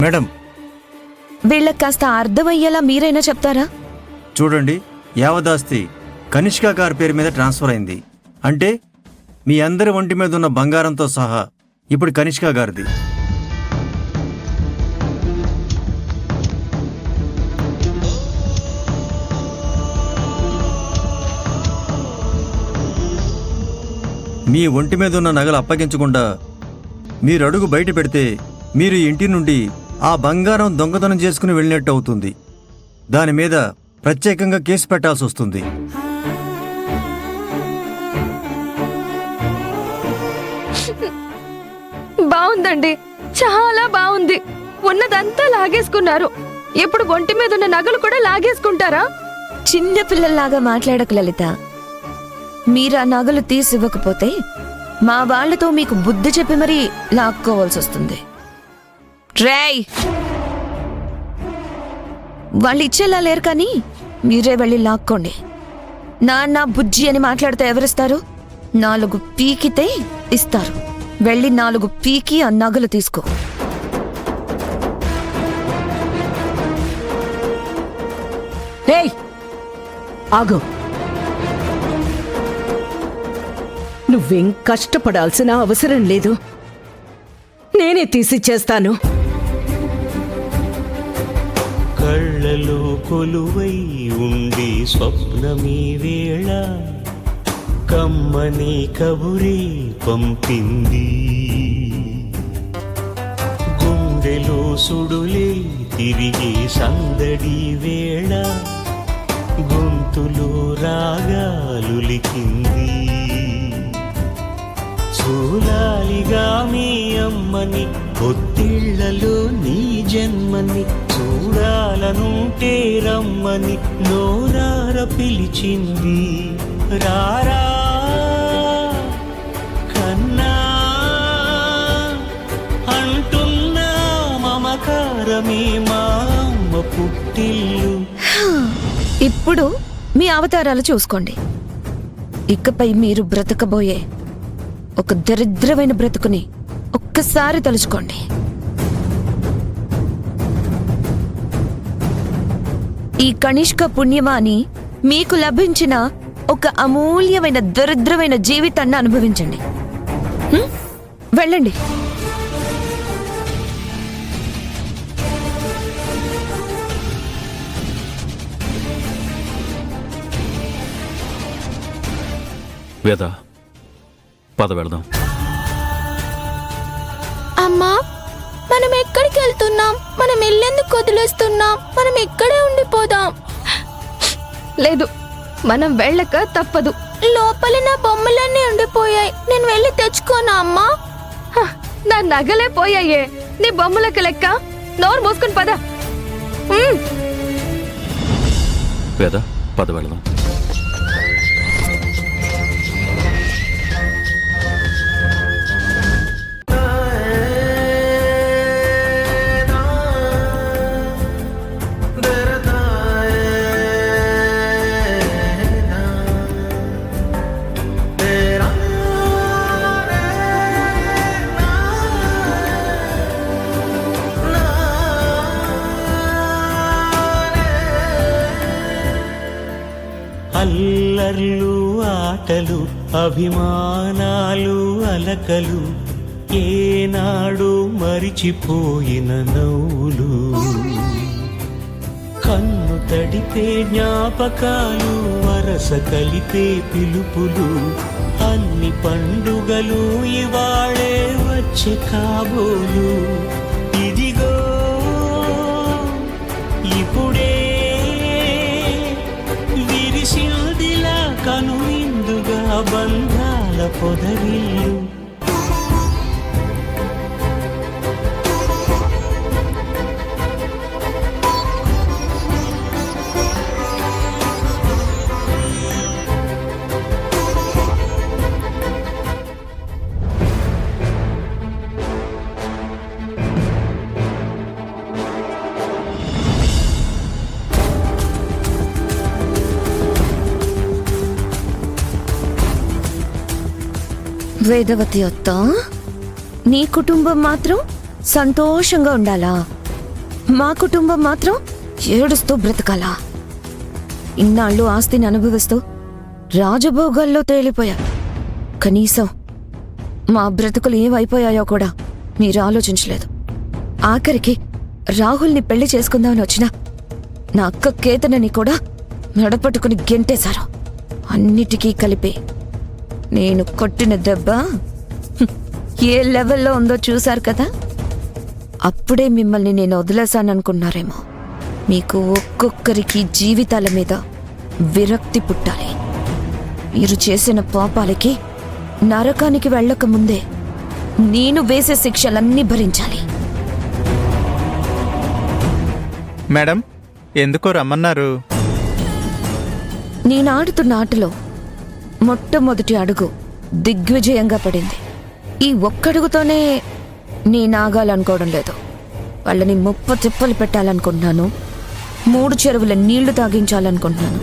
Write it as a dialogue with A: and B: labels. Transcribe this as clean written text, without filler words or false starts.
A: Madam,
B: వీళ్ళకి కాస్త అర్థమయ్యేలా మీరైనా చెప్తారా?
A: చూడండి, యావదాస్తి కనిష్క గారి పేరు మీద ట్రాన్స్ఫర్ అయింది. అంటే మీ అందరి ఒంటి మీద ఉన్న బంగారంతో సహా ఇప్పుడు కనిష్క గారిది. మీ ఒంటి మీద ఉన్న నగలు అప్పగించకుండా మీరు అడుగు బయట పెడితే మీరు ఇంటి నుండి ఆ బంగారం దొంగతనం చేసుకుని వెళ్ళినట్టు అవుతుంది. దాని మీద ప్రత్యేకంగా కేసు పెట్టాల్సి వస్తుంది.
B: బాగుందండి, చాలా బాగుంది. ఉన్నదంతా లాగేసుకున్నారు. ఇప్పుడు ఒంటి మీద ఉన్న నగలు కూడా లాగేసుకుంటారా? చిన్న పిల్లల్లాగా మాట్లాడకు లలిత. మీరా నగలు తీసివ్వకపోతే మా వాళ్లతో మీకు బుద్ధి చెప్పి మరీ లాక్కోవాల్సి వస్తుంది. రేయ్, వాళ్ళు ఇచ్చేలా లేరు, కానీ మీరే వెళ్ళి లాక్కోండి. నాన్న బుజ్జి అని మాట్లాడితే ఎవరిస్తారు? 4 పీకితే ఇస్తారు. వెళ్ళి 4 పీకి ఆ నగలు తీసుకో.
C: ఏయ్, ఆగు. నువ్వేం కష్టపడాల్సిన అవసరం లేదు. నేనే తీసిచ్చేస్తాను.
D: కళ్ళలో కొలువై ఉండి స్వప్నమీ వేళ కమ్మని కబురే పంపింది. గుండెలో సుడులే తిరిగే సందడి వేళ గొంతులో రాగాలులికింది. చూలాలిగా మీ అమ్మని, పొత్తిళ్లలో నీ జన్మని, చూడాలనుంటే రమ్మని నోరార పిలిచింది. రారా కన్నా అంటున్నా మమకారమే మా అమ్మ పుట్టిల్లు.
B: ఇప్పుడు మీ అవతారాలు చూసుకోండి. ఇకపై మీరు బ్రతకబోయే ఒక దరిద్రమైన బ్రతుకుని ఒక్కసారి తలుచుకోండి. ఈ కనిష్క పుణ్యమాని మీకు లభించిన ఒక అమూల్యమైన దరిద్రమైన జీవితాన్ని అనుభవించండి. వెళ్ళండి.
E: వేద, పద వెళదాం.
F: అమ్మా, మనం ఎక్కడికి వెళ్తున్నాం? మనం వెళ్ళేందుకు వదిలేస్తున్నాం? మనం ఇక్కడే ఉండిపోదాం.
B: లేదు, మనం వెళ్ళక తప్పదు.
F: లోపల నా బొమ్మలన్నీ ఉండిపోయాయి. నేను వెళ్ళి తెచ్చుకోనా అమ్మా?
B: నా నగలే పోయాయే, నీ బొమ్మలకు లెక్క. నోరు మూసుకుని పద.
E: వేద, పద వెళదాం.
D: అల్లర్లు ఆటలు అభిమానాలు అలకలు ఏనాడు మరిచిపోయిన నవ్వులు కన్ను తడిపే జ్ఞాపకాలు వరస కలిపే పిలుపులు అన్ని పండుగలు ఇవాళే వచ్చే కాబోలు. ఇదిగో ఇప్పుడే విరిసిల్దిలా కనువిందుగా బంధాల పొదరిల్లు.
B: వేదవతి అత్త, నీ కుటుంబం మాత్రం సంతోషంగా ఉండాలా? మా కుటుంబం మాత్రం ఏడుస్తూ బ్రతకాలా? ఇన్నాళ్ళు ఆస్తిని అనుభవిస్తూ రాజభోగాల్లో తేలిపోయా. కనీసం మా బ్రతుకులు ఏమైపోయాయో కూడా మీరు ఆలోచించలేదు. ఆఖరికి రాహుల్ని పెళ్లి చేసుకుందామని వచ్చిన నా అక్క కేతనని కూడా మెడపట్టుకుని గెంటేశారు. అన్నిటికీ కలిపి నేను కొట్టిన దెబ్బ ఏ లెవెల్లో ఉందో చూశారు కదా. అప్పుడే మిమ్మల్ని నేను వదిలేశాననుకున్నారేమో. మీకు ఒక్కొక్కరికి జీవితాల మీద విరక్తి పుట్టాలి. మీరు చేసిన పాపాలకి నరకానికి వెళ్ళక ముందే నేను వేసే శిక్షలన్నీ భరించాలి.
G: మేడం, ఎందుకో రమ్మన్నారు?
B: నేనాడుతున్న ఆటలో మొట్టమొదటి అడుగు దిగ్విజయంగా పడింది. ఈ ఒక్కడుగుతోనే నేనాగాలనుకోవడం లేదు. వాళ్ళని ముప్ప తిప్పలు పెట్టాలనుకుంటున్నాను. 3 చెరువుల నీళ్లు తాగించాలనుకుంటున్నాను.